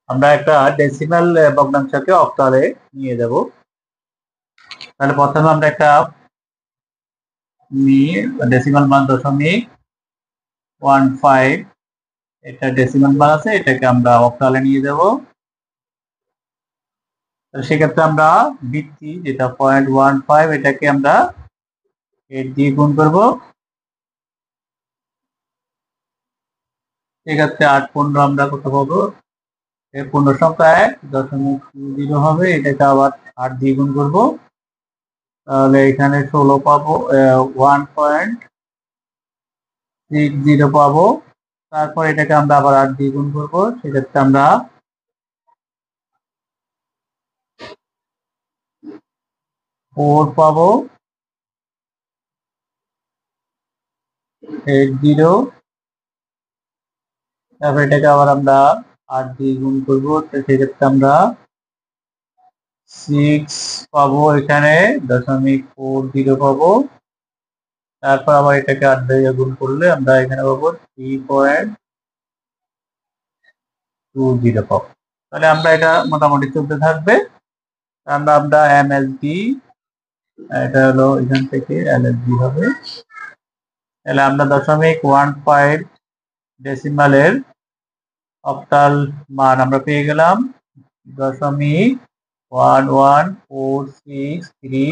আমরা একটা ডেসিমাল ভগ্নাংশকে অক্টালে নিয়ে যাব। তাহলে প্রথমে আমরা একটা ডেসিমাল মান 0.15, এটা ডেসিমাল মান আছে, এটাকে আমরা অক্টালে নিয়ে যাব। সেক্ষেত্রে আমরা ভিত্তি যেটা 0.15, এটাকে আমরা 8 দিয়ে গুণ করব। সেক্ষেত্রে 8×15 আমরা কত পাবো? পূর্ণ সংখ্যা 1.0 হবে, এটাকে আবার 8 দিয়ে গুণ করবো, তাহলে এখানে 16 পাবো, 1.60 পাবো। তারপর এটাকে আমরা আবার 8 দিয়ে গুণ করবো, সেক্ষেত্রে আমরা 4 পাবো, 80। তারপর এটাকে আবার আমরা 8 দিয়ে গুণ করবো, তো সেক্ষেত্রে আমরা 6 পাবো, এখানে 0.40 পাবো। তারপর আবার এটাকে 8 দিয়ে গুণ করলে আমরা এখানে পাবো 3.20 পাবো। তাহলে আমরা এটা মোটামুটি চলতে থাকবে। আমরা এমএসডি, এটা হলো এখান থেকে এলএসডি হবে। তাহলে আমরা 0.15 ডেসিমালের অক্টাল মান আমরা পেয়ে গেলাম 0.11463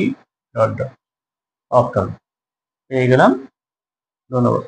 অক্টাল পেয়ে গেলাম। ধন্যবাদ।